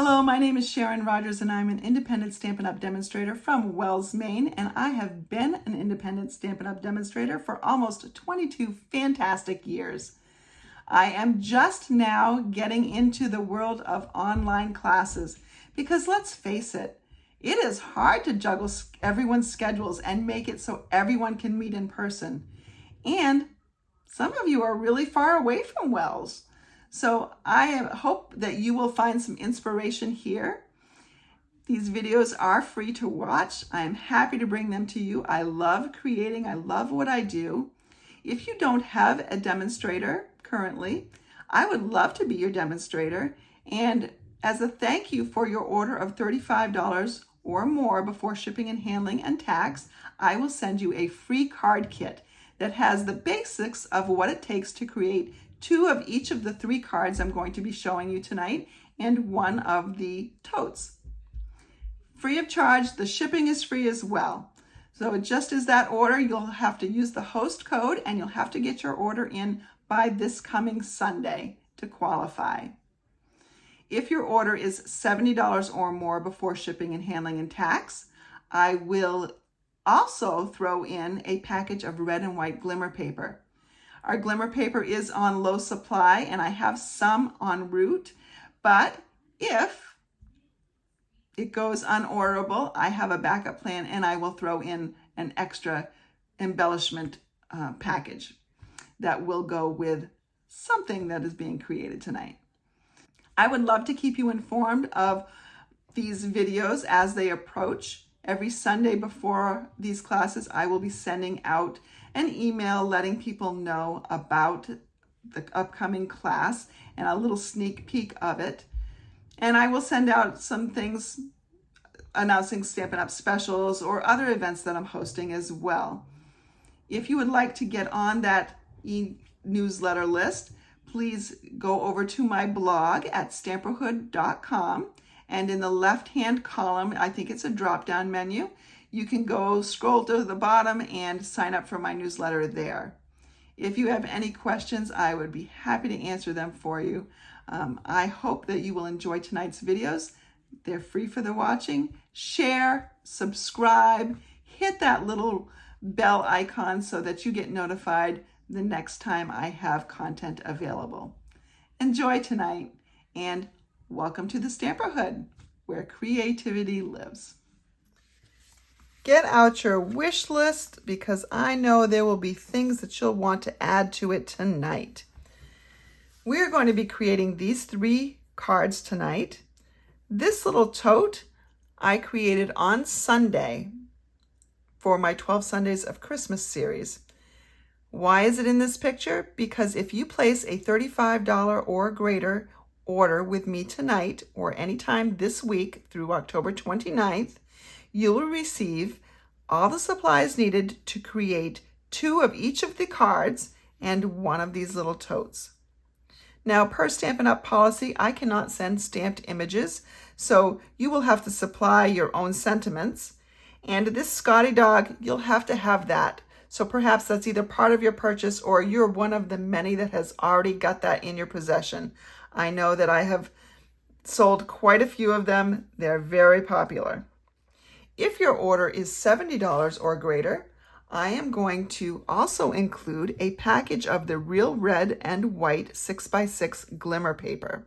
Hello, my name is Sharon Rogers and I'm an independent Stampin' Up! Demonstrator from Wells, Maine, and I have been an independent Stampin' Up! Demonstrator for almost 22 fantastic years. I am just now getting into the world of online classes because let's face it, it is hard to juggle everyone's schedules and make it so everyone can meet in person. And some of you are really far away from Wells. So I hope that you will find some inspiration here. These videos are free to watch. I am happy to bring them to you. I love creating. I love what I do. If you don't have a demonstrator currently, I would love to be your demonstrator. And as a thank you for your order of $35 or more before shipping and handling and tax, I will send you a free card kit that has the basics of what it takes to create 2 of each of the 3 cards I'm going to be showing you tonight and 1 of the totes. Free of charge, the shipping is free as well. So just as that order, you'll have to use the host code and you'll have to get your order in by this coming Sunday to qualify. If your order is $70 or more before shipping and handling and tax, I will also throw in a package of red and white glimmer paper. Our glimmer paper is on low supply and I have some en route, but if it goes unorderable, I have a backup plan and I will throw in an extra embellishment package that will go with something that is being created tonight. I would love to keep you informed of these videos as they approach. Every Sunday before these classes, I will be sending out an email letting people know about the upcoming class and a little sneak peek of it. And I will send out some things announcing Stampin' Up! Specials or other events that I'm hosting as well. If you would like to get on that e-newsletter list, please go over to my blog at stamperhood.com. And in the left-hand column, I think it's a drop-down menu, you can go scroll to the bottom and sign up for my newsletter there. If you have any questions, I would be happy to answer them for you. I hope that you will enjoy tonight's videos. They're free for the watching. Share, subscribe, hit that little bell icon so that you get notified the next time I have content available. Enjoy tonight and welcome to the Stamperhood, where creativity lives. Get out your wish list because I know there will be things that you'll want to add to it tonight. We're going to be creating these 3 cards tonight. This little tote I created on Sunday for my 12 Sundays of Christmas series. Why is it in this picture? Because if you place a $35 or greater order with me tonight or anytime this week through October 29th, you will receive all the supplies needed to create 2 of each of the cards and 1 of these little totes. Now, per Stampin' Up! Policy, I cannot send stamped images, so you will have to supply your own sentiments. And this Scotty dog, you'll have to have that. So perhaps that's either part of your purchase or you're one of the many that has already got that in your possession. I know that I have sold quite a few of them. They're very popular. If your order is $70 or greater, I am going to also include a package of the real red and white 6x6 glimmer paper,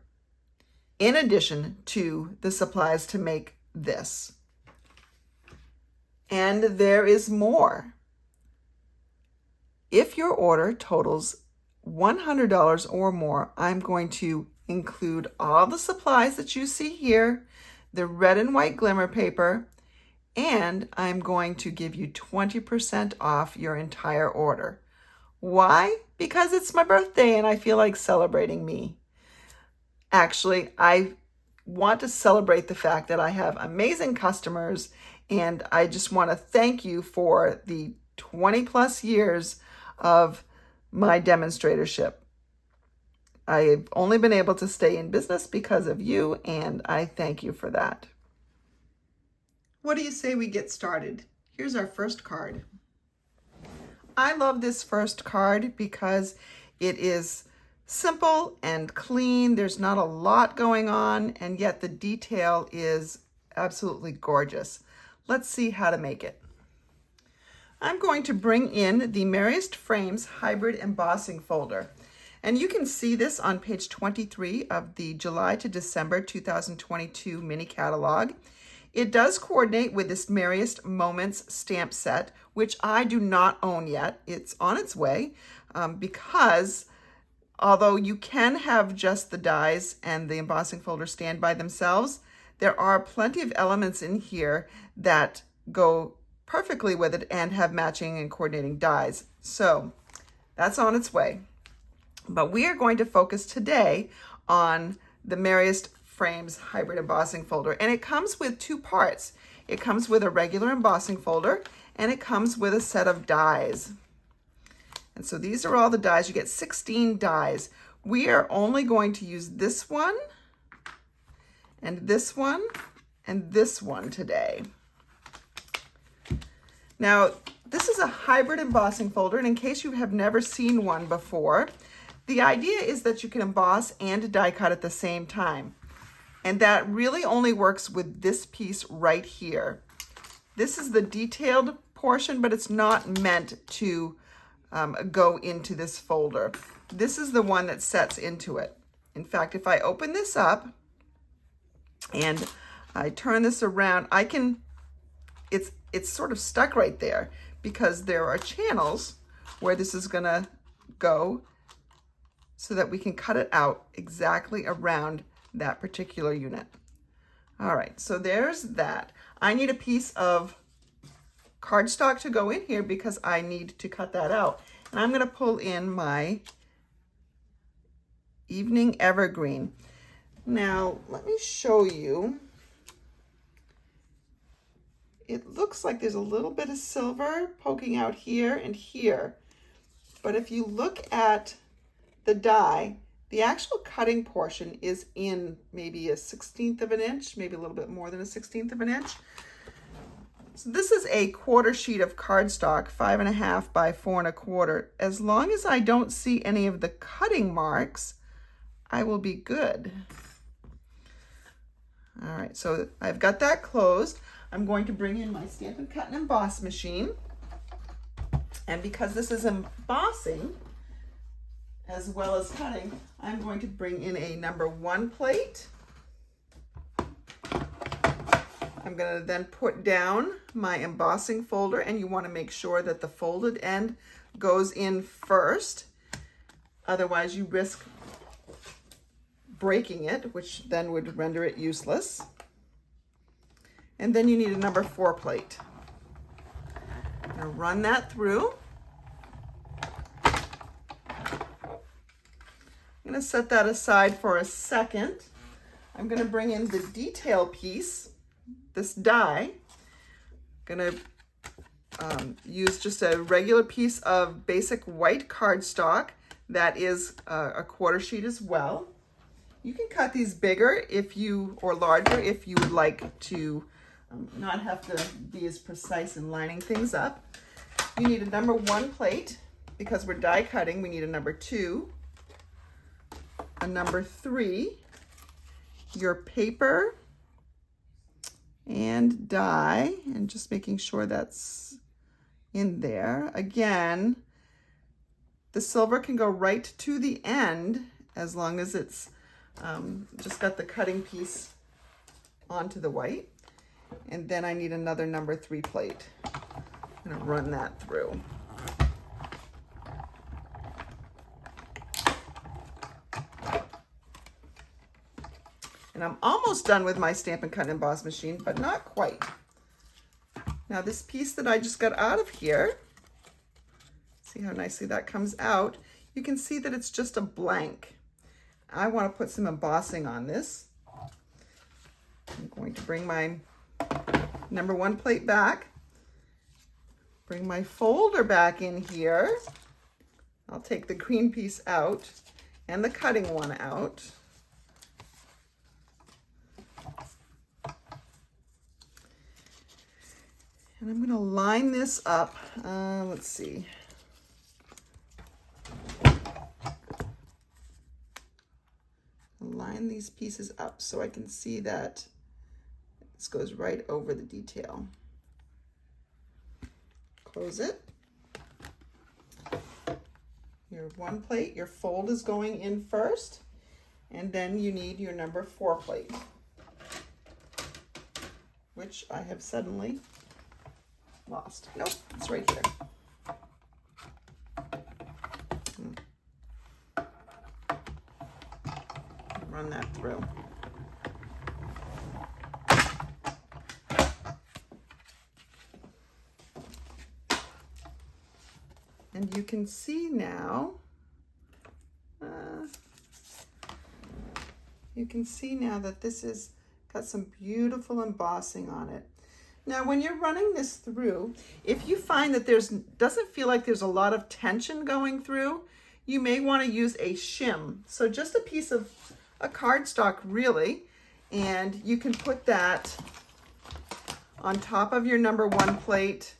in addition to the supplies to make this. And there is more. If your order totals $100 or more, I'm going to include all the supplies that you see here, the red and white glimmer paper, and I'm going to give you 20% off your entire order. Why? Because it's my birthday and I feel like celebrating me. Actually, I want to celebrate the fact that I have amazing customers and I just want to thank you for the 20 plus years of my demonstratorship. I've only been able to stay in business because of you, and I thank you for that. What do you say we get started? Here's our first card. I love this first card because it is simple and clean. There's not a lot going on, and yet the detail is absolutely gorgeous. Let's see how to make it. I'm going to bring in the Merriest Frames Hybrid Embossing Folder. And you can see this on page 23 of the July to December 2022 mini catalog. It does coordinate with this Merriest Moments stamp set, which I do not own yet. It's on its way because although you can have just the dies and the embossing folder stand by themselves, there are plenty of elements in here that go perfectly with it and have matching and coordinating dies. So that's on its way. But we are going to focus today on the Merriest Frames Hybrid Embossing Folder. And it comes with two parts. It comes with a regular embossing folder and it comes with a set of dies. And so these are all the dies. You get 16 dies. We are only going to use this one and this one and this one today. Now, this is a hybrid embossing folder, and in case you have never seen one before, the idea is that you can emboss and die cut at the same time. And that really only works with this piece right here. This is the detailed portion, but it's not meant to go into this folder. This is the one that sets into it. In fact, if I open this up and I turn this around, I can, it's sort of stuck right there because there are channels where this is gonna go so that we can cut it out exactly around that particular unit. All right, so there's that. I need a piece of cardstock to go in here because I need to cut that out. And I'm gonna pull in my Evening Evergreen. Now, let me show you. It looks like there's a little bit of silver poking out here and here. But if you look at the die, the actual cutting portion is in maybe a 1/16 of an inch, maybe a little bit more than a 1/16 of an inch. So this is a quarter sheet of cardstock, 5.5 by 4 1/4. As long as I don't see any of the cutting marks, I will be good. All right, so I've got that closed. I'm going to bring in my Stampin' Cut and Emboss machine. And because this is embossing as well as cutting, I'm going to bring in a number 1 plate. I'm going to then put down my embossing folder, and you want to make sure that the folded end goes in first. Otherwise, you risk breaking it, which then would render it useless. And then you need a number 4 plate. I'm going to run that through. I'm going to set that aside for a second. I'm going to bring in the detail piece, this die. I'm going to use just a regular piece of basic white cardstock that is a quarter sheet as well. You can cut these bigger or larger if you would like to not have to be as precise in lining things up. You need a number 1 plate. Because we're die cutting, we need a number 2, a number 3, your paper and die, and just making sure that's in there. Again, the silver can go right to the end as long as it's just got the cutting piece onto the white. And then I need another number 3 plate. I'm gonna run that through. And I'm almost done with my Stampin' Cut and Emboss machine, but not quite. Now this piece that I just got out of here, see how nicely that comes out. You can see that it's just a blank. I want to put some embossing on this. I'm going to bring my number 1 plate back, bring my folder back in here. I'll take the green piece out and the cutting one out. And I'm going to line this up. Let's see. line these pieces up so I can see that this goes right over the detail. Close it. Your one plate, your fold is going in first, and then you need your number 4 plate, which I have suddenly lost. Nope, it's right here. Run that through. And you can see now, that this is got some beautiful embossing on it. Now, when you're running this through, if you find that doesn't feel like there's a lot of tension going through, you may want to use a shim. So just a piece of a cardstock, really, and you can put that on top of your number 1 plate,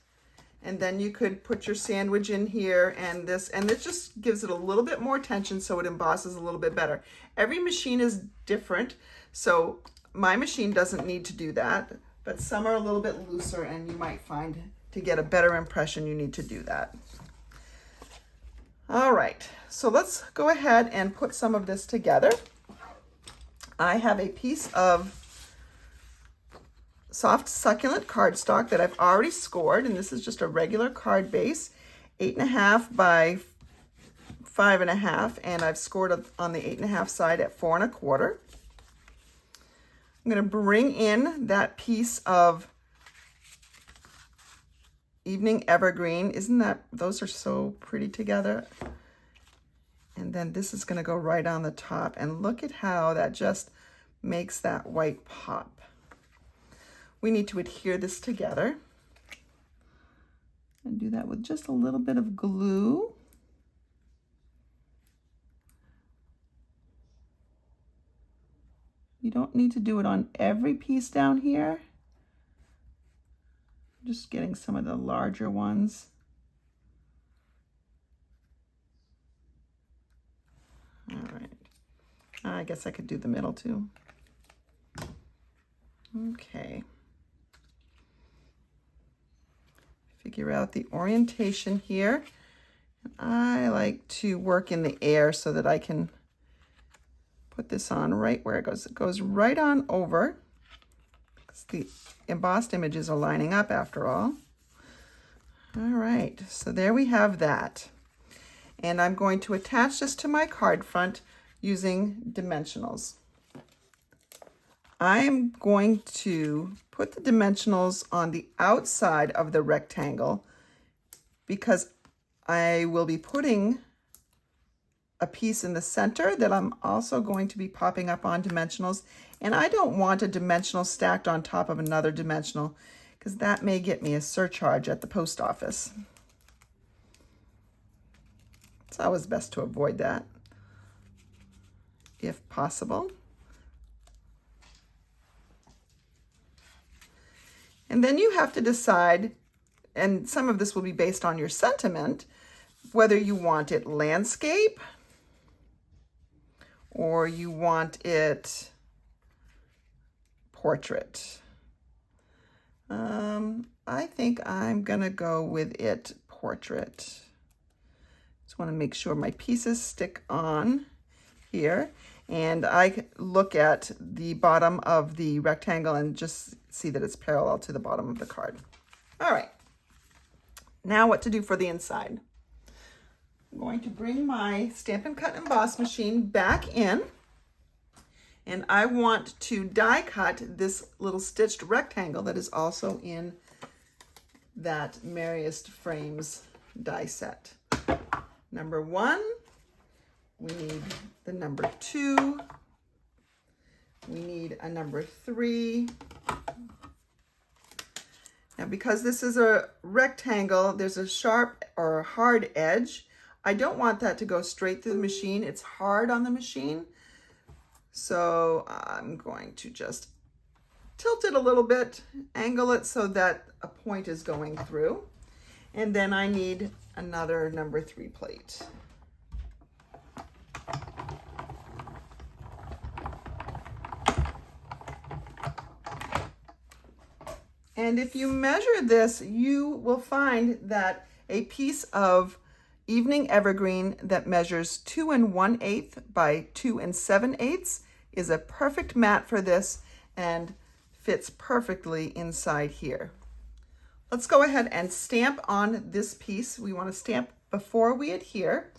and then you could put your sandwich in here, and this just gives it a little bit more tension so it embosses a little bit better. Every machine is different, so my machine doesn't need to do that, but some are a little bit looser, and you might find to get a better impression you need to do that. All right, so let's go ahead and put some of this together. I have a piece of soft succulent cardstock that I've already scored, and this is just a regular card base, 8.5 by 5.5, and I've scored on the 8.5 side at 4 1/4. I'm going to bring in that piece of Evening Evergreen. Those are so pretty together. And then this is going to go right on the top, and look at how that just makes that white pop. We need to adhere this together and do that with just a little bit of glue. You don't need to do it on every piece down here. Just getting some of the larger ones. All right. I guess I could do the middle too. Okay. Figure out the orientation here. I like to work in the air so that I can put this on right where it goes. It goes right on over, because the embossed images are lining up after all. All right, so there we have that. And I'm going to attach this to my card front using dimensionals. I'm going to put the dimensionals on the outside of the rectangle because I will be putting a piece in the center that I'm also going to be popping up on dimensionals. And I don't want a dimensional stacked on top of another dimensional because that may get me a surcharge at the post office. It's always best to avoid that if possible. And then you have to decide, and some of this will be based on your sentiment, whether you want it landscape or you want it portrait. I think I'm gonna go with it portrait. Just want to make sure my pieces stick on here, and I look at the bottom of the rectangle and just see that it's parallel to the bottom of the card. All right, now what to do for the inside. I'm going to bring my Stampin' Cut and Emboss machine back in, and I want to die cut this little stitched rectangle that is also in that Merriest Frames die set. Number 1, we need the number 2, we need a number 3. Now, because this is a rectangle, there's a sharp or a hard edge. I don't want that to go straight through the machine. It's hard on the machine. So I'm going to just tilt it a little bit, angle it so that a point is going through. And then I need another number 3 plate. And if you measure this, you will find that a piece of evening evergreen that measures 2 1/8 by 2 7/8 is a perfect mat for this and fits perfectly inside here. Let's go ahead and stamp on this piece. We want to stamp before we adhere.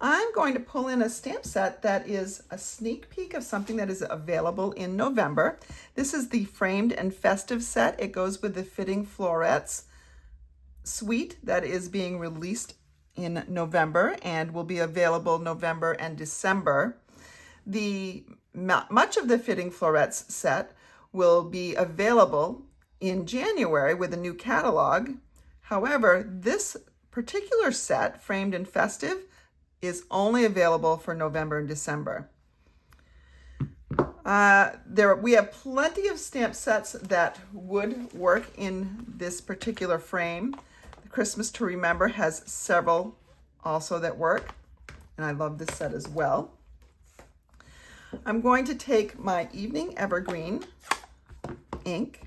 I'm going to pull in a stamp set that is a sneak peek of something that is available in November. This is the Framed and Festive set. It goes with the Fitting Florets suite that is being released in November and will be available November and December. Much of the Fitting Florets set will be available in January with a new catalog. However, this particular set, Framed and Festive, is only available for November and December. We have plenty of stamp sets that would work in this particular frame. The Christmas to Remember has several also that work, and I love this set as well. I'm going to take my Evening Evergreen ink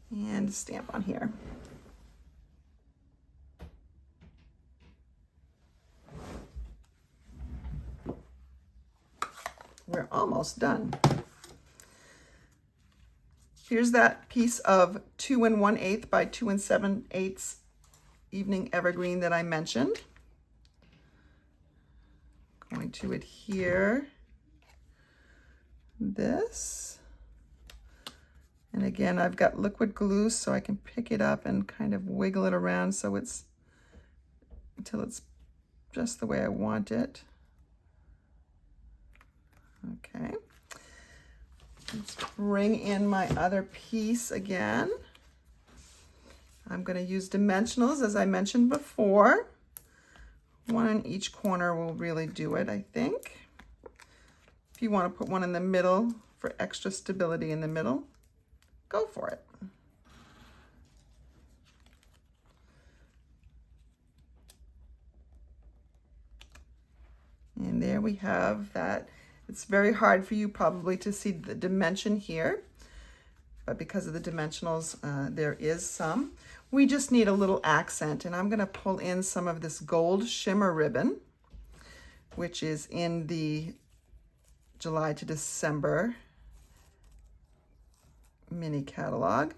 and stamp on here. We're almost done. Here's that piece of 2 1/8 by 2 7/8 Evening Evergreen that I mentioned. Going to adhere this. And again, I've got liquid glue so I can pick it up and kind of wiggle it around so it's until it's just the way I want it. Okay, let's bring in my other piece again. I'm going to use dimensionals as I mentioned before. One in each corner will really do it, I think. If you want to put one in the middle for extra stability in the middle, go for it. And there we have that. It's very hard for you probably to see the dimension here, but because of the dimensionals, there is some. We just need a little accent, and I'm going to pull in some of this gold shimmer ribbon, which is in the July to December mini catalog.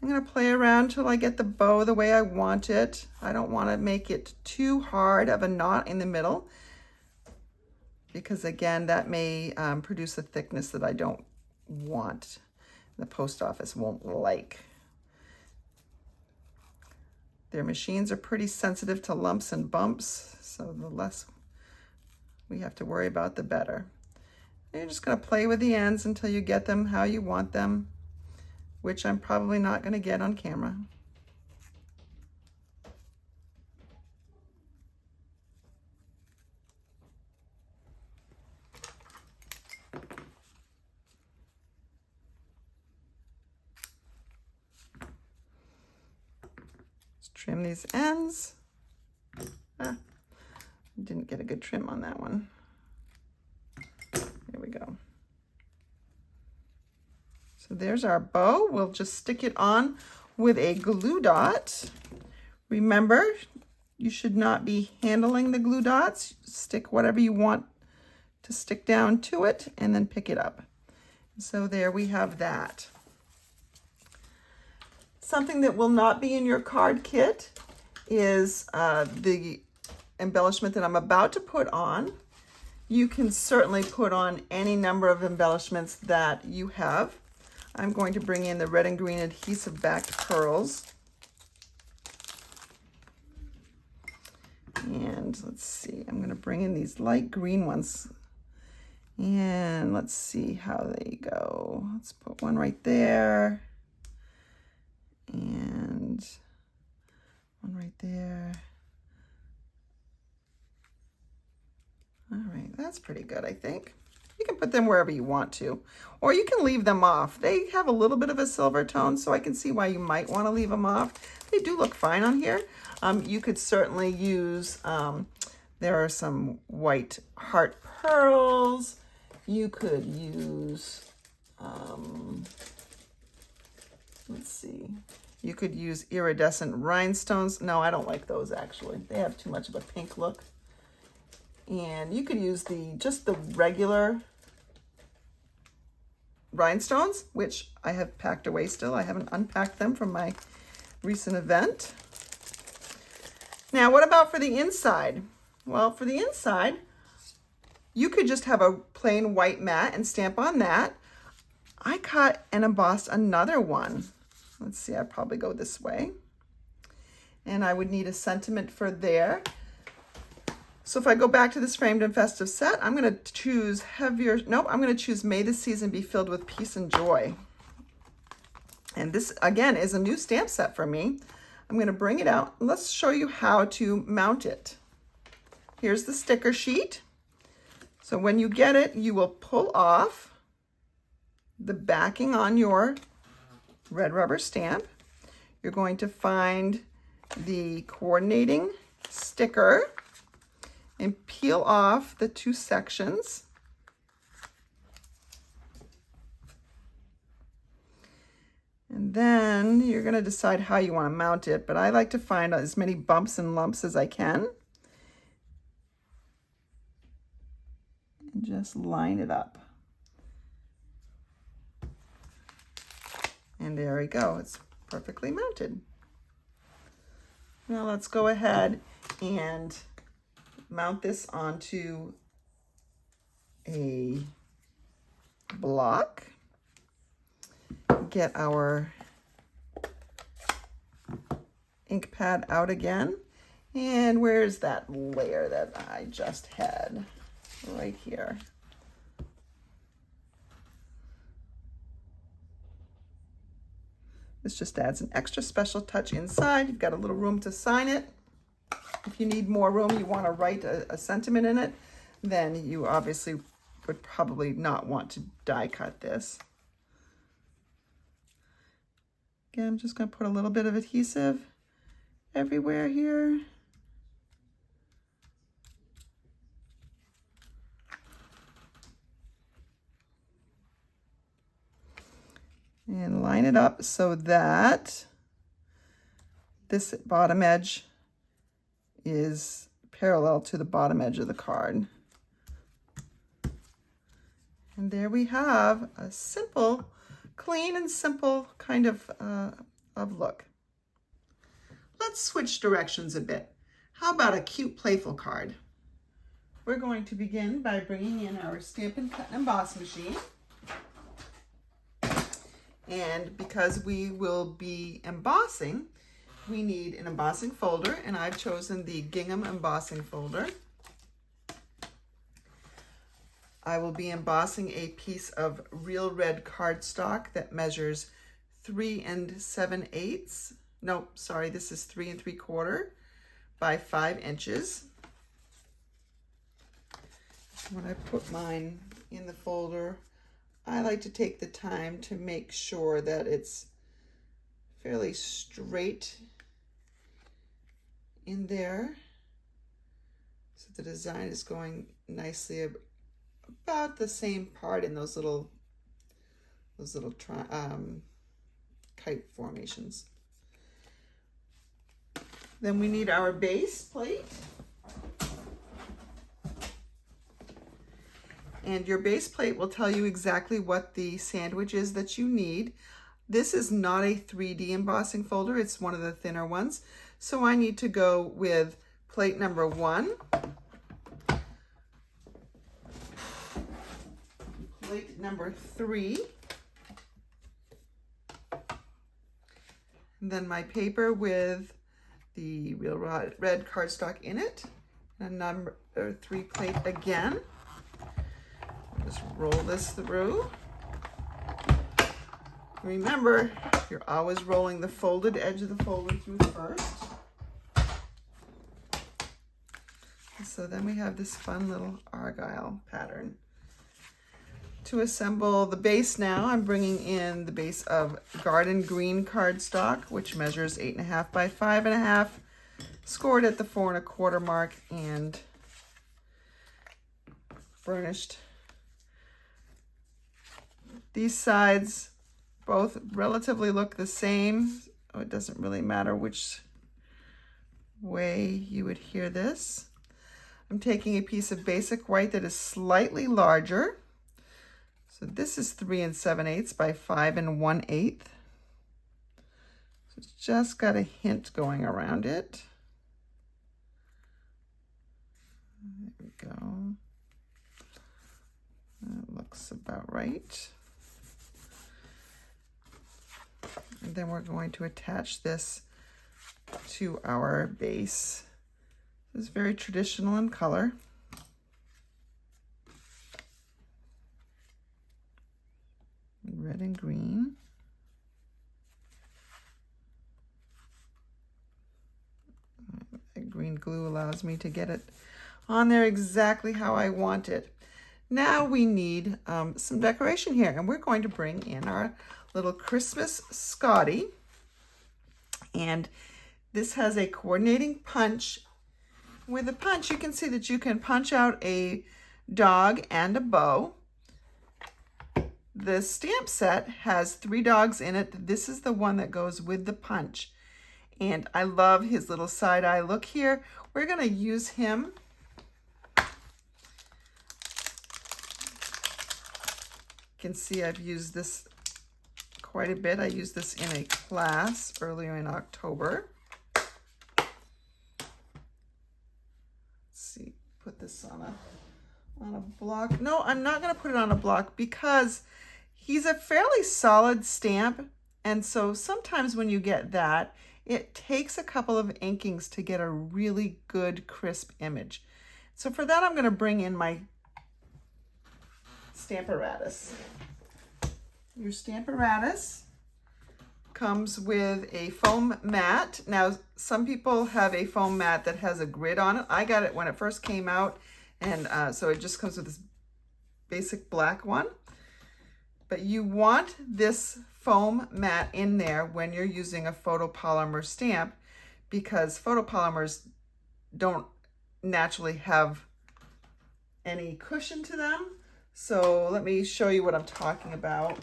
I'm going to play around till I get the bow the way I want it. I don't want to make it too hard of a knot in the middle, because again, that may produce a thickness that I don't want. The post office won't like. Their machines are pretty sensitive to lumps and bumps, so the less we have to worry about, the better. And you're just gonna play with the ends until you get them how you want them, which I'm probably not gonna get on camera. Trim these ends. Didn't get a good trim on that one. There we go. So there's our bow. We'll just stick it on with a glue dot. Remember, you should not be handling the glue dots. Stick whatever you want to stick down to it and then pick it up. So there we have that. Something that will not be in your card kit is the embellishment that I'm about to put on. You can certainly put on any number of embellishments that you have. I'm going to bring in the red and green adhesive backed pearls. And let's see, I'm going to bring in these light green ones. And let's see how they go. Let's put one right there. And one right there. All right, that's pretty good, I think. You can put them wherever you want to, or you can leave them off. They have a little bit of a silver tone, so I can see why you might want to leave them off. They do look fine on here. You could certainly use, there are some white heart pearls. You could use, Let's see. You could use iridescent rhinestones. No, I don't like those actually. They have too much of a pink look. And you could use just the regular rhinestones, which I have packed away still. I haven't unpacked them from my recent event. Now, what about for the inside? Well, for the inside, you could just have a plain white mat and stamp on that. I cut and embossed another one. Let's see, I'd probably go this way. And I would need a sentiment for there. So if I go back to this framed and festive set, I'm going to choose heavier. Nope, I'm going to choose May the Season Be Filled with Peace and Joy. And this, again, is a new stamp set for me. I'm going to bring it out. Let's show you how to mount it. Here's the sticker sheet. So when you get it, you will pull off the backing on your red rubber stamp. You're going to find the coordinating sticker and peel off the two sections. And then you're going to decide how you want to mount it, but I like to find as many bumps and lumps as I can. And just line it up. And there we go. It's perfectly mounted. Now let's go ahead and mount this onto a block. Get our ink pad out again. And where's that layer that I just had? Right here. This just adds an extra special touch inside. You've got a little room to sign it. If you need more room, you want to write a sentiment in it, then you obviously would probably not want to die cut this. Again, I'm just going to put a little bit of adhesive everywhere here. And line it up so that this bottom edge is parallel to the bottom edge of the card. And there we have a simple, clean and simple kind of look. Let's switch directions a bit. How about a cute, playful card? We're going to begin by bringing in our Stampin' Cut and Emboss machine. And because we will be embossing, we need an embossing folder, and I've chosen the gingham embossing folder. I will be embossing a piece of real red cardstock that measures 3 7/8. No, sorry, this is 3 3/4 by 5 inches. When I put mine in the folder, I like to take the time to make sure that it's fairly straight in there, so the design is going nicely about the same part in those little kite formations. Then we need our base plate. And your base plate will tell you exactly what the sandwich is that you need. This is not a 3D embossing folder, it's one of the thinner ones. So I need to go with plate number 1, plate number 3, and then my paper with the real red cardstock in it, and number 3 plate again. Just roll this through. Remember, you're always rolling the folded edge of the folder through first. So then we have this fun little argyle pattern. To assemble the base now, I'm bringing in the base of garden green cardstock, which measures 8.5 by 5.5, scored at the 4 1/4 mark and burnished. These sides both relatively look the same. Oh, it doesn't really matter which way you adhere this. I'm taking a piece of basic white that is slightly larger. So this is 3 7/8 by 5 1/8. So it's just got a hint going around it. There we go. That looks about right. And then we're going to attach this to our base. This is very traditional in color. Red and green. The green glue allows me to get it on there exactly how I want it. Now we need some decoration here, and we're going to bring in our little Christmas Scotty. And this has a coordinating punch. With a punch, you can see that you can punch out a dog and a bow. The stamp set has 3 dogs in it. This is the one that goes with the punch. And I love his little side eye look here. We're going to use him. You can see I've used this quite a bit. I used this in a class earlier in October. Let's see, put this on a block. No, I'm not going to put it on a block because he's a fairly solid stamp, and so sometimes when you get that, it takes a couple of inkings to get a really good crisp image. So for that, I'm going to bring in my Stamparatus. Your Stamparatus comes with a foam mat. Now, some people have a foam mat that has a grid on it. I got it when it first came out, and so it just comes with this basic black one. But you want this foam mat in there when you're using a photopolymer stamp, because photopolymers don't naturally have any cushion to them. So let me show you what I'm talking about.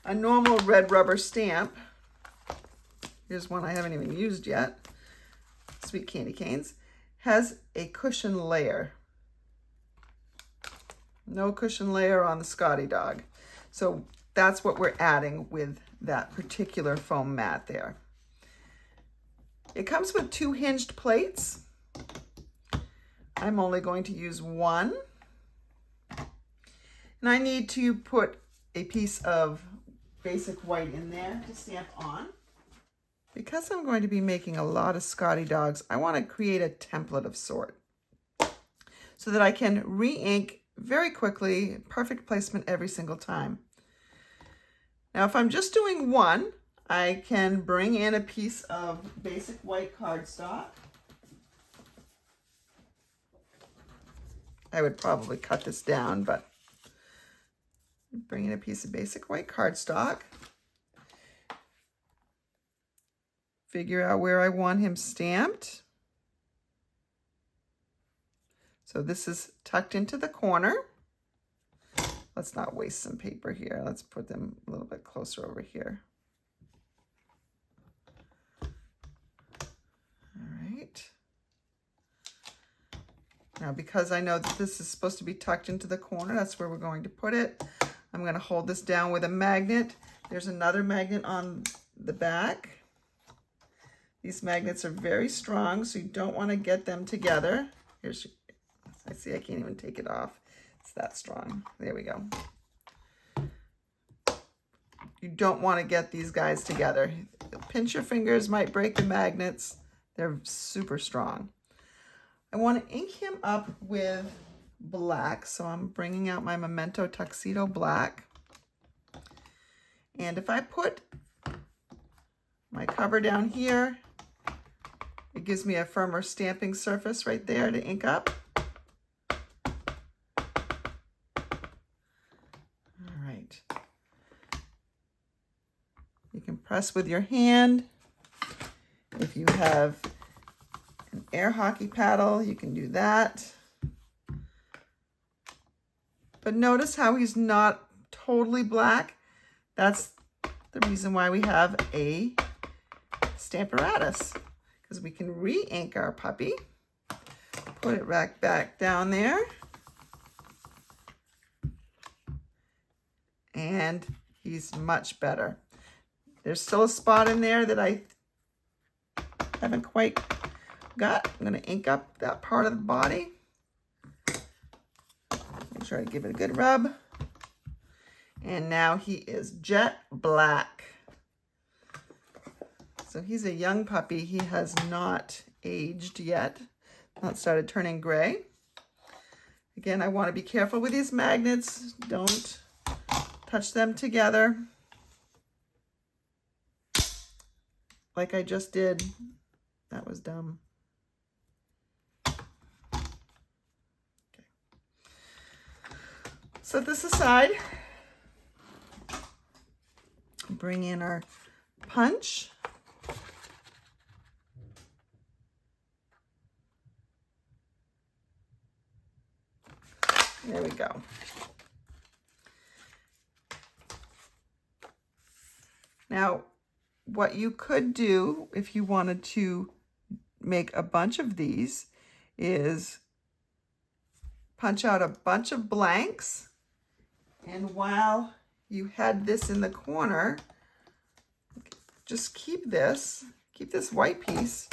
A normal red rubber stamp, here's one I haven't even used yet, Sweet Candy Canes, has a cushion layer. No cushion layer on the Scotty dog. So that's what we're adding with that particular foam mat there. It comes with 2 hinged plates. I'm only going to use one. And I need to put a piece of basic white in there to stamp on. Because I'm going to be making a lot of Scotty dogs, I want to create a template of sort so that I can re-ink very quickly, perfect placement every single time. Now, if I'm just doing one, I can bring in a piece of basic white cardstock. I would probably cut this down, but bring in a piece of basic white cardstock. Figure out where I want him stamped. So this is tucked into the corner. Let's not waste some paper here. Let's put them a little bit closer over here. All right. Now, because I know that this is supposed to be tucked into the corner, that's where we're going to put it. I'm going to hold this down with a magnet. There's another magnet on the back. These magnets are very strong, so you don't want to get them together. Here's, I see I can't even take it off. It's that strong. There we go. You don't want to get these guys together. Pinch your fingers, might break the magnets. They're super strong. I want to ink him up with black, so I'm bringing out my Memento Tuxedo Black. And if I put my cover down here, it gives me a firmer stamping surface right there to ink up. All right. You can press with your hand. If you have an air hockey paddle, you can do that. But notice how he's not totally black, that's the reason why we have a Stamparatus, because we can re-ink our puppy, put it back down there, and he's much better. There's still a spot in there that I haven't quite got. I'm going to ink up that part of the body. Make sure I give it a good rub. And now he is jet black. So he's a young puppy. He has not aged yet, not started turning gray. Again, I want to be careful with these magnets. Don't touch them together like I just did. That was dumb. Okay. Set this aside. Bring in our punch. There we go. Now, what you could do if you wanted to make a bunch of these is punch out a bunch of blanks, and while you had this in the corner, just keep this white piece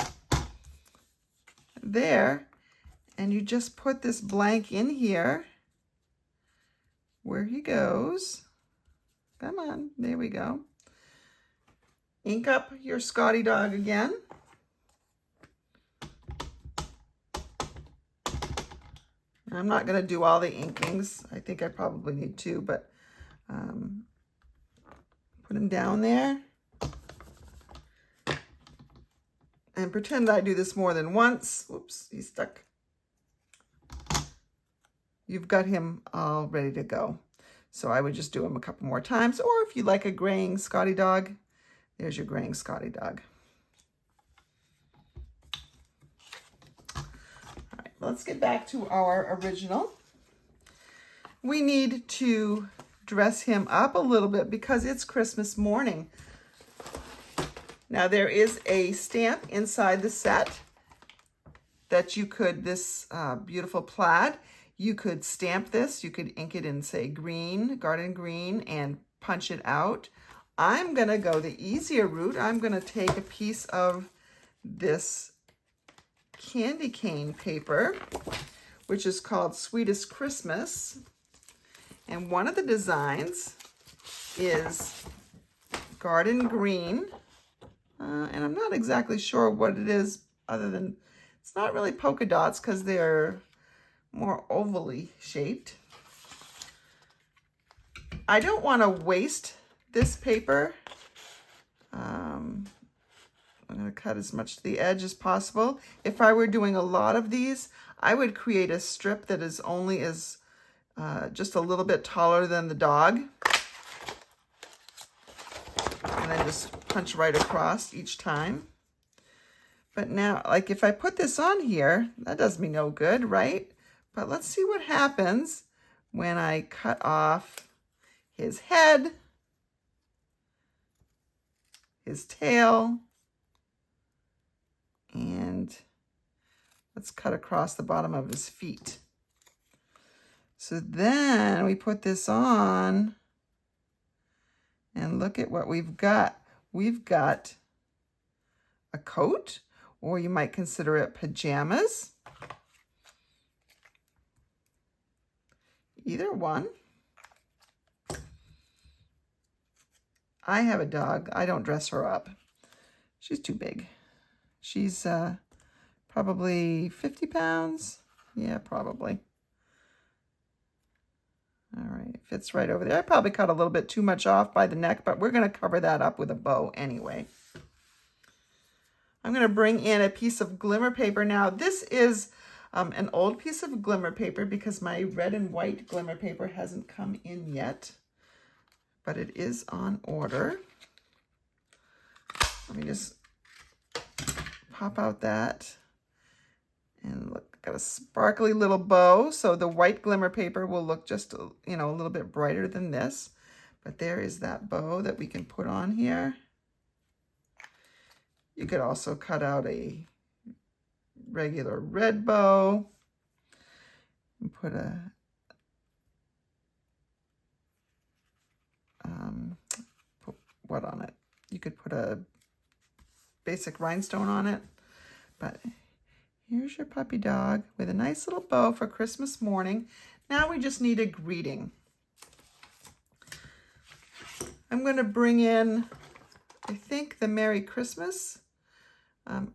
there, and you just put this blank in here where he goes. Come on, there we go. Ink up your Scotty dog again. I'm not going to do all the inkings. I think I probably need to, but put him down there. And pretend I do this more than once. Oops, he's stuck. You've got him all ready to go. So I would just do him a couple more times. Or if you like a graying Scotty dog, there's your graying Scotty dog. All right, let's get back to our original. We need to dress him up a little bit because it's Christmas morning. Now there is a stamp inside the set that you could, this beautiful plaid, you could stamp this, you could ink it in, say, green, garden green, and punch it out. I'm gonna go the easier route. I'm gonna take a piece of this candy cane paper, which is called Sweetest Christmas. And one of the designs is garden green. And I'm not exactly sure what it is, other than it's not really polka dots because they're more ovally shaped. I don't want to waste this paper. I'm going to cut as much to the edge as possible. If I were doing a lot of these, I would create a strip that is only as just a little bit taller than the dog. And then just punch right across each time. But now, like if I put this on here, that does me no good, right? But let's see what happens when I cut off his head, his tail, and let's cut across the bottom of his feet. So then we put this on, and look at what we've got. We've got a coat, or you might consider it pajamas. Either one. I have a dog. I don't dress her up. She's too big. She's probably 50 pounds. Yeah, probably. All right, fits right over there. I probably cut a little bit too much off by the neck, but we're going to cover that up with a bow anyway. I'm going to bring in a piece of glimmer paper. Now, this is an old piece of glimmer paper because my red and white glimmer paper hasn't come in yet, but it is on order. Let me just pop out that. And look, got a sparkly little bow. So the white glimmer paper will look just, you know, a little bit brighter than this. But there is that bow that we can put on here. You could also cut out a regular red bow and put a put what on it? You could put a basic rhinestone on it. But here's your puppy dog with a nice little bow for Christmas morning. Now we just need a greeting. I'm going to bring in, I think, the Merry Christmas.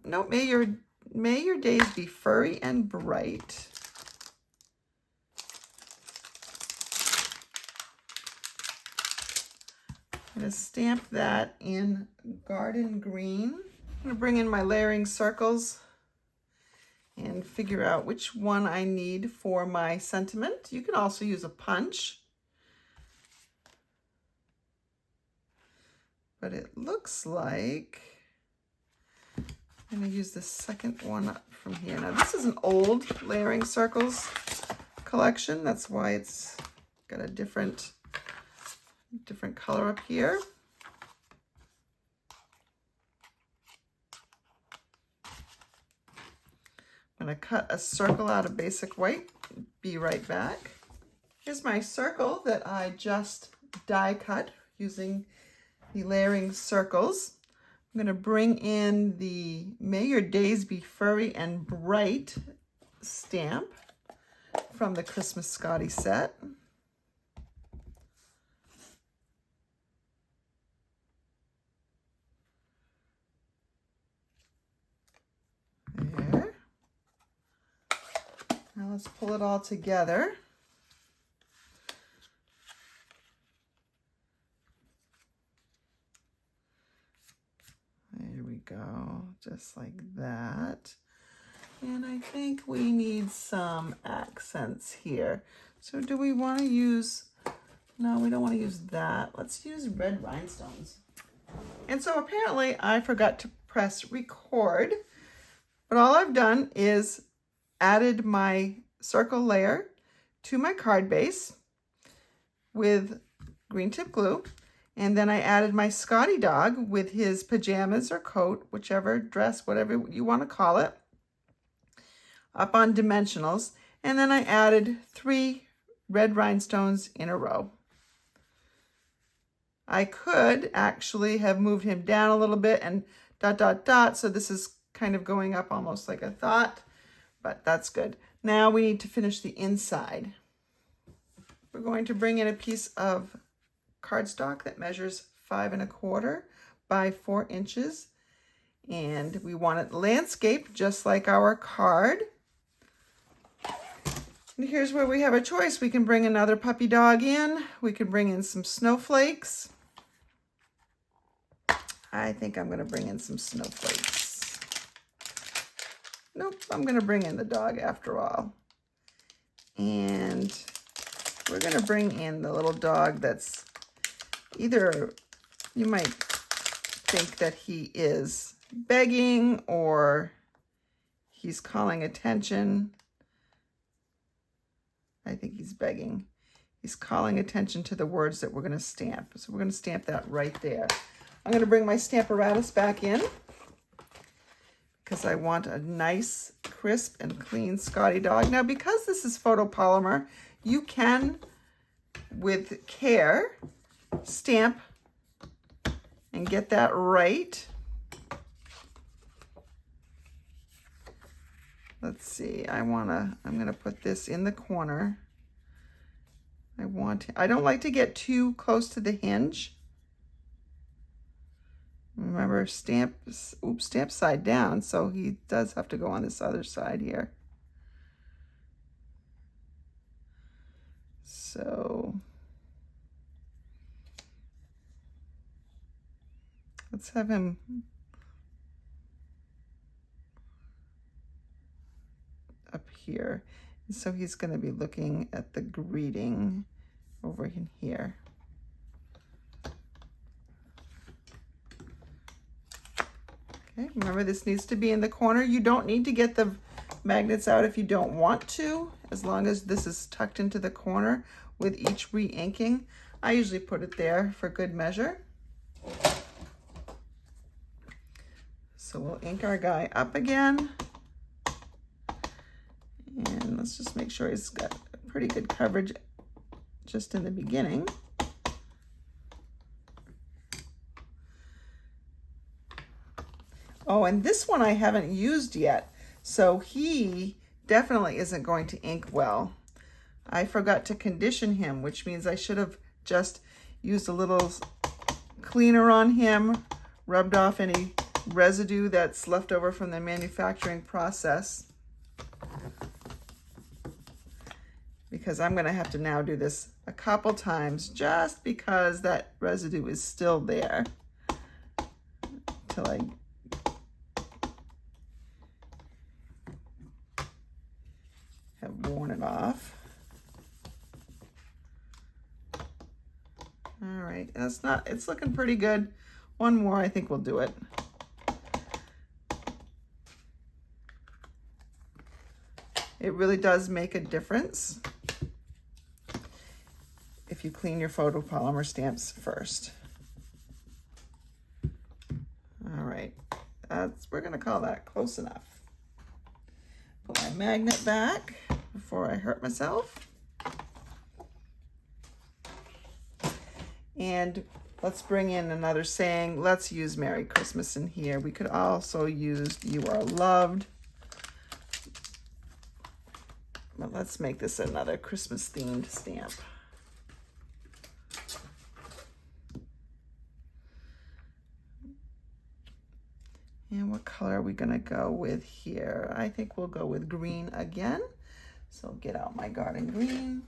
No, may your days be furry and bright. I'm going to stamp that in garden green. I'm going to bring in my layering circles and figure out which one I need for my sentiment. You can also use a punch. But it looks like I'm going to use the second one up from here. Now this is an old layering circles collection. That's why it's got a different color up here. I'm going to cut a circle out of basic white. Be right back. Here's my circle that I just die cut using the layering circles. I'm going to bring in the May Your Days Be Furry and Bright stamp from the Christmas Scotty set. There. Now let's pull it all together. There we go, just like that. And I think we need some accents here. So do we want to use, no, we don't want to use that. Let's use red rhinestones. And so apparently I forgot to press record, but all I've done is added my circle layer to my card base with green tip glue. And then I added my Scotty dog with his pajamas or coat, whichever dress, whatever you want to call it, up on dimensionals. And then I added 3 red rhinestones in a row. I could actually have moved him down a little bit and ... So this is kind of going up almost like a thought, but that's good. Now we need to finish the inside. We're going to bring in a piece of cardstock that measures 5 1/4 by 4 inches. And we want it landscape just like our card. And here's where we have a choice. We can bring another puppy dog in. We can bring in some snowflakes. I think I'm going to bring in some snowflakes. Nope, I'm going to bring in the dog after all. And we're going to bring in the little dog that's either, you might think that he is begging or he's calling attention. I think he's begging. He's calling attention to the words that we're going to stamp. So we're going to stamp that right there. I'm going to bring my Stamparatus back in because I want a nice, crisp, and clean Scotty dog. Now, because this is photopolymer, you can, with care, stamp and get that right. Let's see, I'm gonna put this in the corner. I don't like to get too close to the hinge. Remember, stamp side down, so he does have to go on this other side here. So let's have him up here. And so he's going to be looking at the greeting over in here. Okay, remember this needs to be in the corner. You don't need to get the magnets out if you don't want to, as long as this is tucked into the corner with each re-inking. I usually put it there for good measure. So we'll ink our guy up again. And let's just make sure he's got pretty good coverage just in the beginning. Oh, and this one I haven't used yet, so he definitely isn't going to ink well. I forgot to condition him, which means I should have just used a little cleaner on him, rubbed off any residue that's left over from the manufacturing process. Because I'm gonna have to now do this a couple times just because that residue is still there till I have worn it off. All right, it's looking pretty good. One more, I think we'll do it. It really does make a difference if you clean your photopolymer stamps first. All right, we're gonna call that close enough. Put my magnet back before I hurt myself. And let's bring in another saying. Let's use Merry Christmas in here. We could also use You Are Loved. But let's make this another Christmas themed stamp. And what color are we gonna go with here? I think we'll go with green again. So get out my garden green.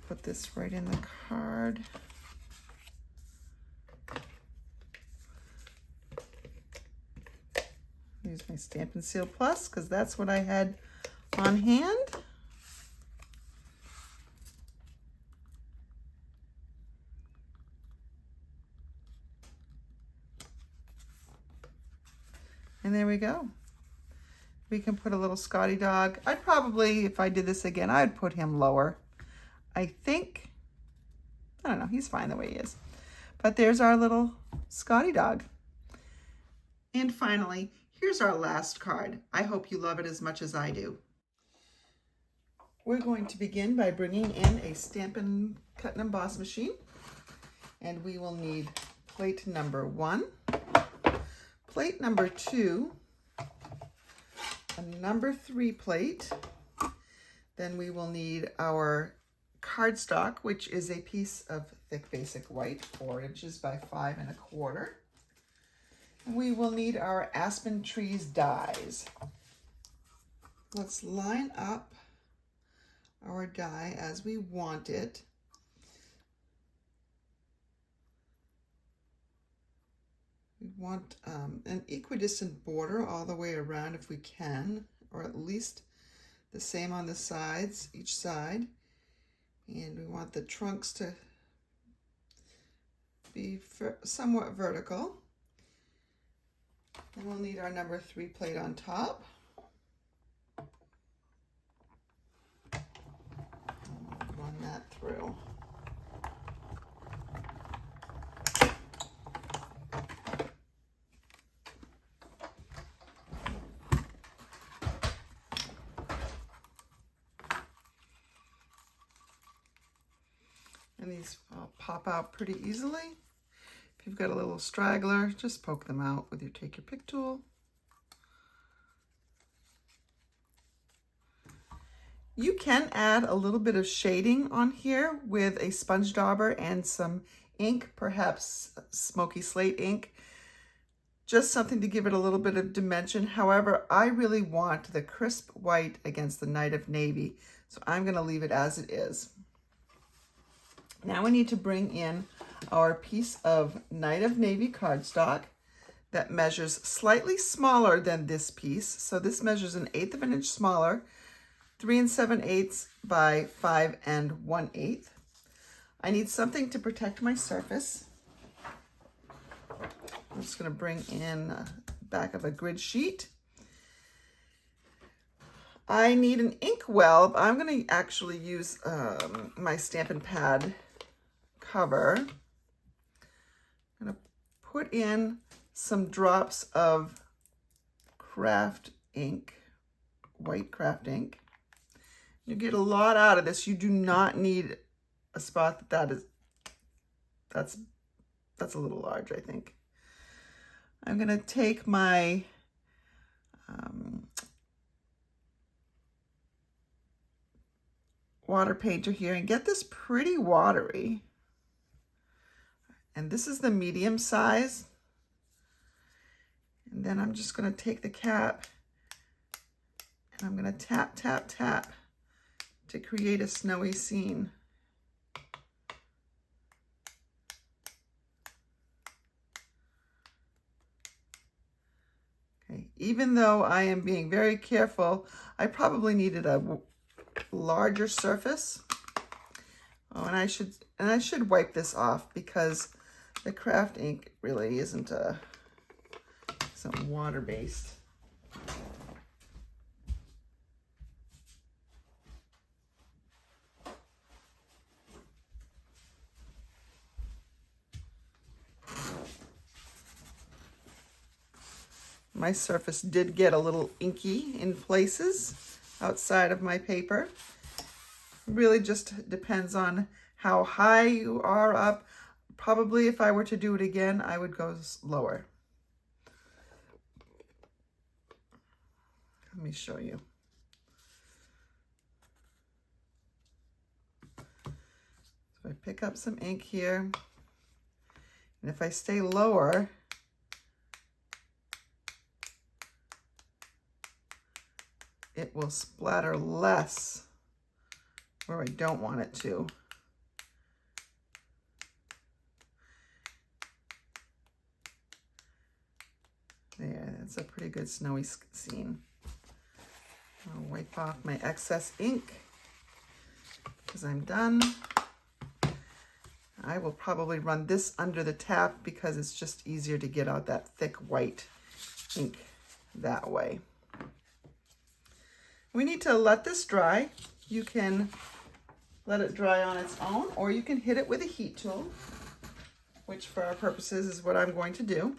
Put this right in the card. Use my Stampin' Seal Plus because that's what I had on hand. And there we go. We can put a little Scotty dog. I'd probably, if I did this again, I'd put him lower. I think, I don't know, he's fine the way he is. But there's our little Scotty dog. And finally, here's our last card. I hope you love it as much as I do. We're going to begin by bringing in a Stampin' Cut and Emboss machine. And we will need plate number 1, plate number 2, a number 3 plate. Then we will need our cardstock, which is a piece of thick basic white, 4 inches by 5 1/4. And we will need our Aspen Trees dies. Let's line up our die as we want it. We want an equidistant border all the way around if we can, or at least the same on the sides, each side. And we want the trunks to be somewhat vertical. And we'll need our number 3 plate on top. And we'll run that through. And these pop out pretty easily. If you've got a little straggler, just poke them out with your Take Your Pick tool. You can add a little bit of shading on here with a sponge dauber and some ink, perhaps smoky slate ink. Just something to give it a little bit of dimension. However, I really want the crisp white against the night of navy, so I'm going to leave it as it is. Now we need to bring in our piece of Night of Navy cardstock. that measures slightly smaller than this piece. So this measures 1/8 of an inch smaller, 3 7/8 by 5 1/8. I need something to protect my surface. I'm just going to bring in the back of a grid sheet. I need an ink well. I'm going to actually use my Stampin' Pad cover. I'm going to put in some drops of craft ink, white craft ink. You get a lot out of this. You do not need a spot that's a little large, I think. I'm going to take my water painter here and get this pretty watery. And this is the medium size. And then I'm just going to take the cap and I'm going to tap, tap, tap to create a snowy scene. Okay, even though I am being very careful, I probably needed a larger surface. Oh, and I should wipe this off because the craft ink really isn't water-based. My surface did get a little inky in places outside of my paper. Really just depends on how high you are up. Probably if I were to do it again, I would go lower. Let me show you. So I pick up some ink here, and if I stay lower, it will splatter less where I don't want it to. There, that's a pretty good snowy scene. I'll wipe off my excess ink because I'm done. I will probably run this under the tap because it's just easier to get out that thick white ink that way. We need to let this dry. You can let it dry on its own, or you can hit it with a heat tool, which for our purposes is what I'm going to do.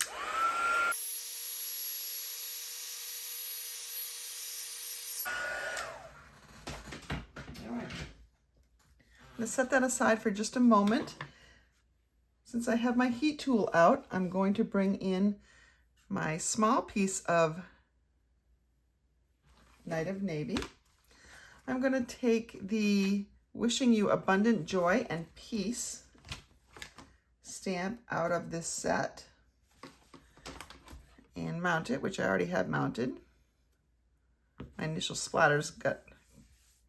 All right. I'm going to set that aside for just a moment. Since I have my heat tool out, I'm going to bring in my small piece of Night of Navy. I'm going to take the Wishing You Abundant Joy and Peace stamp out of this set and mount it, which I already have mounted. My initial splatters got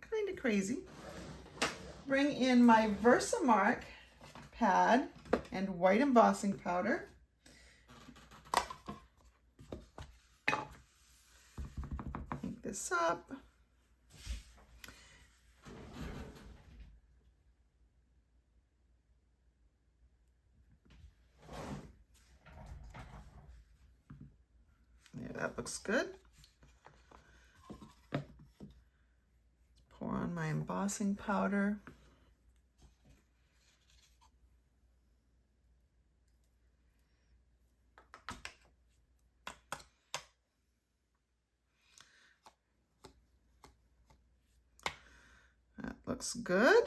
kind of crazy. Bring in my Versamark pad and white embossing powder. Ink this up. Yeah, that looks good. Pour on my embossing powder. That looks good.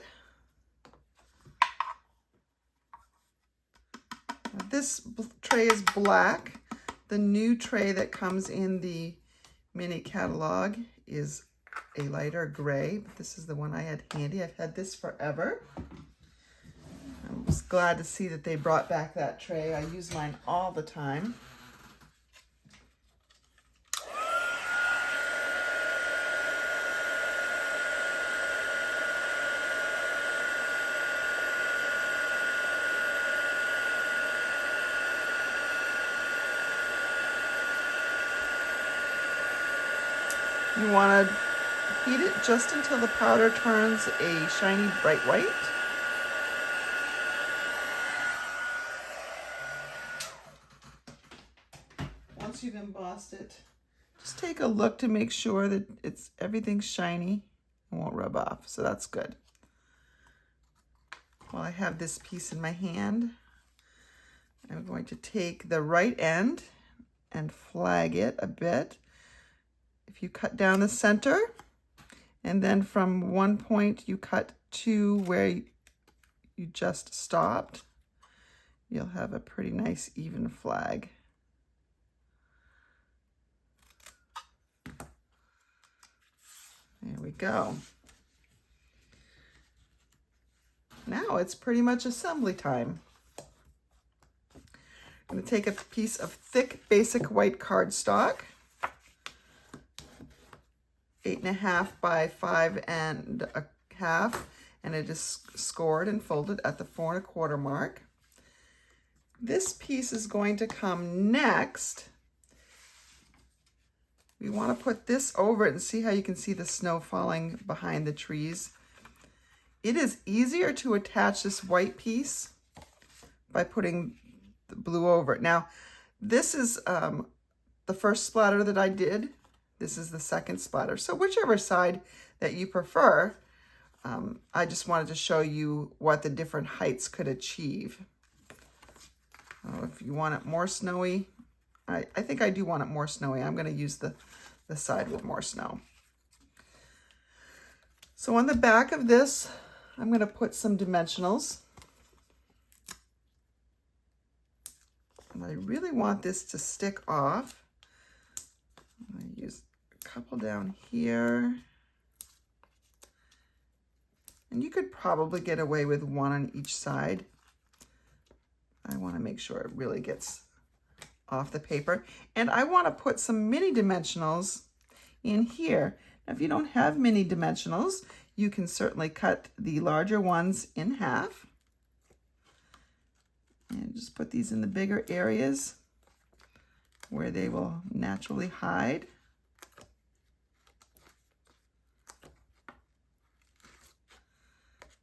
Now this tray is black. The new tray that comes in the mini catalog is a lighter gray, but this is the one I had handy. I've had this forever. I'm just glad to see that they brought back that tray. I use mine all the time. You want to heat it just until the powder turns a shiny bright white. Once you've embossed it, just take a look to make sure that everything's shiny and won't rub off. So that's good. While I have this piece in my hand, I'm going to take the right end and flag it a bit. If you cut down the center, and then from one point you cut to where you just stopped, you'll have a pretty nice even flag. There we go. Now it's pretty much assembly time. I'm going to take a piece of thick basic white cardstock, 8.5 by 5.5, and it is scored and folded at the 4 1/4 mark. This piece is going to come next. We want to put this over it and see how you can see the snow falling behind the trees. It is easier to attach this white piece by putting the blue over it. Now, this is the first splatter that I did. This is the second splatter. So whichever side that you prefer, I just wanted to show you what the different heights could achieve. If you want it more snowy, I think I do want it more snowy. I'm going to use the side with more snow. So on the back of this, I'm going to put some dimensionals. And I really want this to stick off. I'm going to use a couple down here. And you could probably get away with one on each side. I want to make sure it really gets off the paper. And I want to put some mini dimensionals in here. Now, if you don't have mini dimensionals, you can certainly cut the larger ones in half. And just put these in the bigger areas where they will naturally hide.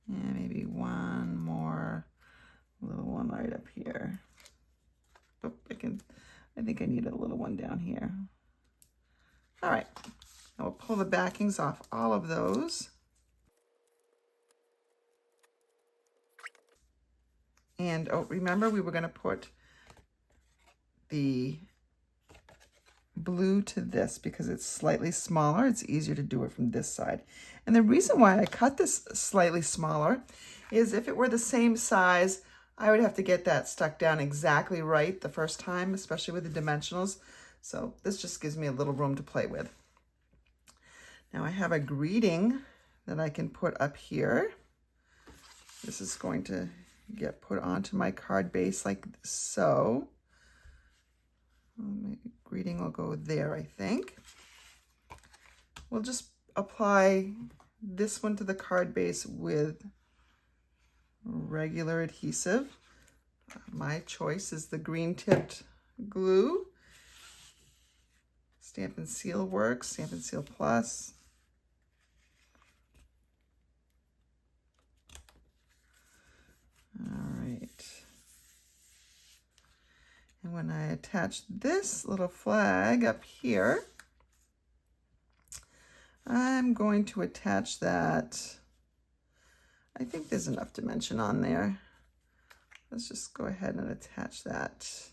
And maybe one more little one right up here. Oh, I think I need a little one down here. All right, I'll pull the backings off all of those. And oh, remember we were going to put the blue to this because it's slightly smaller. It's easier to do it from this side. And the reason why I cut this slightly smaller is if it were the same size, I would have to get that stuck down exactly right the first time, especially with the dimensionals. So this just gives me a little room to play with. Now I have a greeting that I can put up here. This is going to get put onto my card base like so. My greeting will go there, I think. We'll just apply this one to the card base with regular adhesive. My choice is the green tipped glue. Stamp and Seal works, Stamp and Seal Plus. All right. And when I attach this little flag up here, I'm going to attach that. I think there's enough dimension on there. Let's just go ahead and attach that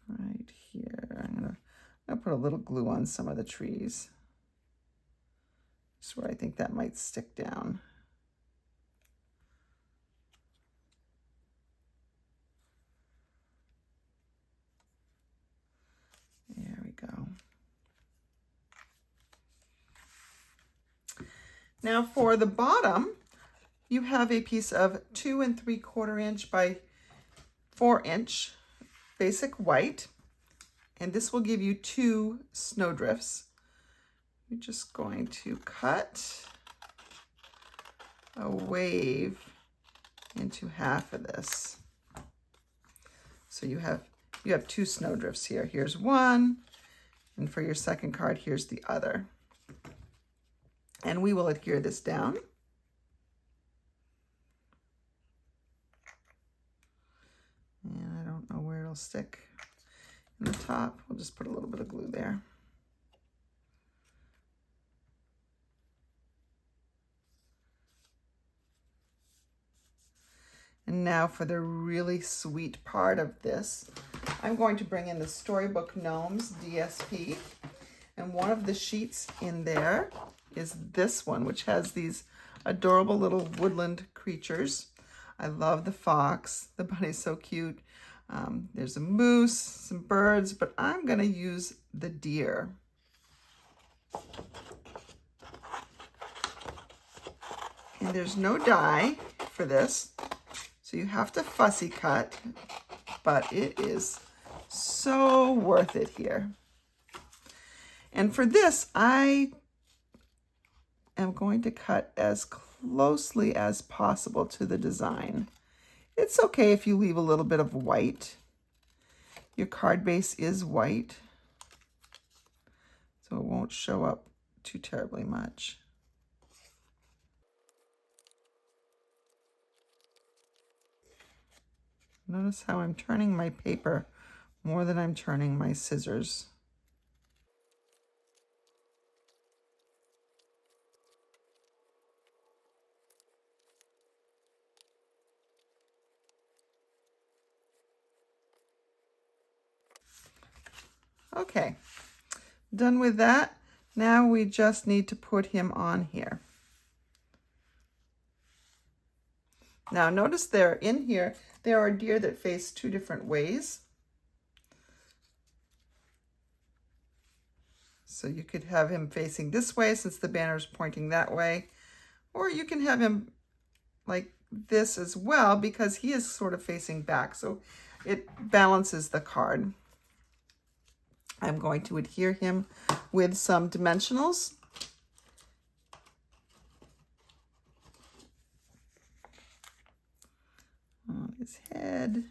right here. I'm gonna put a little glue on some of the trees. Just where I think that might stick down. There we go. Now for the bottom, you have a piece of 2 3/4 inch by 4 inch basic white, and this will give you 2 snowdrifts. You're just going to cut a wave into half of this. So you have you have two snowdrifts here. Here's one, and for your second card, here's the other. And we will adhere this down. And I don't know where it'll stick in the top. We'll just put a little bit of glue there. And now for the really sweet part of this, I'm going to bring in the Storybook Gnomes DSP. And one of the sheets in there is this one, which has these adorable little woodland creatures. I love the fox. The bunny's so cute. There's a moose, some birds, but I'm going to use the deer. And there's no die for this, so you have to fussy cut, but it is so worth it here. And for this, I am going to cut as closely as possible to the design. It's okay if you leave a little bit of white. Your card base is white, so it won't show up too terribly much. Notice how I'm turning my paper more than I'm turning my scissors. Okay, done with that. Now we just need to put him on here. Now notice there in here, there are deer that face two different ways. So you could have him facing this way since the banner is pointing that way, or you can have him like this as well because he is sort of facing back. So it balances the card. I'm going to adhere him with some dimensionals. On his head.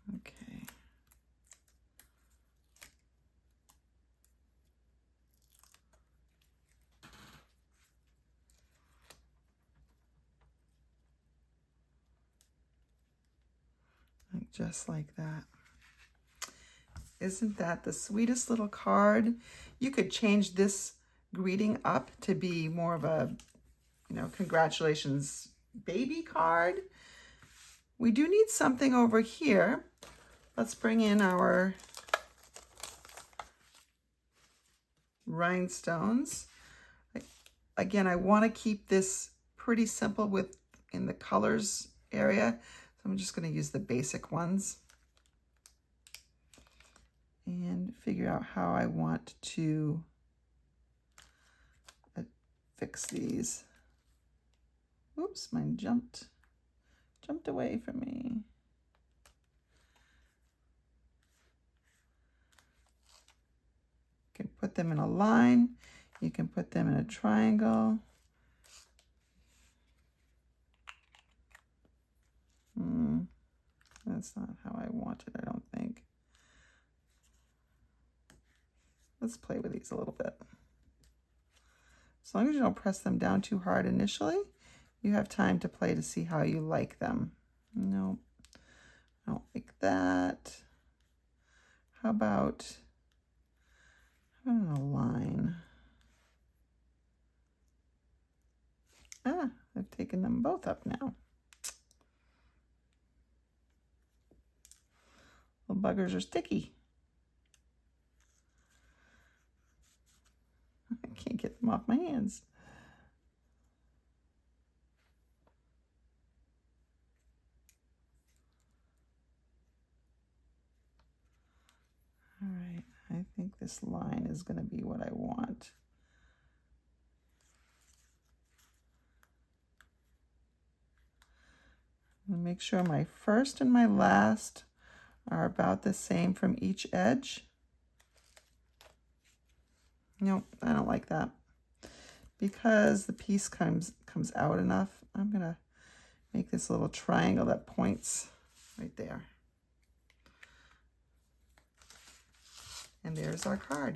Okay. Just like that. Isn't that the sweetest little card? You could change this greeting up to be more of a, congratulations baby card. We do need something over here. Let's bring in our rhinestones. Again, I want to keep this pretty simple in the colors area. I'm just going to use the basic ones and figure out how I want to fix these. Oops, mine jumped away from me. You can put them in a line. You can put them in a triangle. That's not how I want it, I don't think. Let's play with these a little bit. As long as you don't press them down too hard initially, you have time to play to see how you like them. Nope, I don't like that. How about a line? Ah, I've taken them both up now. Little buggers are sticky. I can't get them off my hands. All right, I think this line is going to be what I want. I'm going to make sure my first and my last are about the same from each edge. Nope, I don't like that. Because the piece comes out enough, I'm gonna make this little triangle that points right there. And there's our card.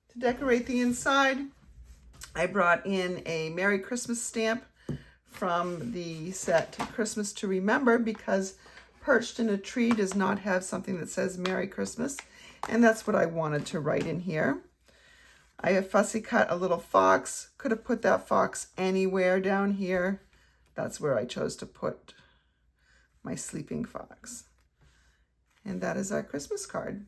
To decorate the inside, I brought in a Merry Christmas stamp from the set Christmas to Remember, because Perched in a Tree does not have something that says Merry Christmas, and that's what I wanted to write in here. I have fussy cut a little fox. Could have put that fox anywhere down here. That's where I chose to put my sleeping fox. And that is our Christmas card.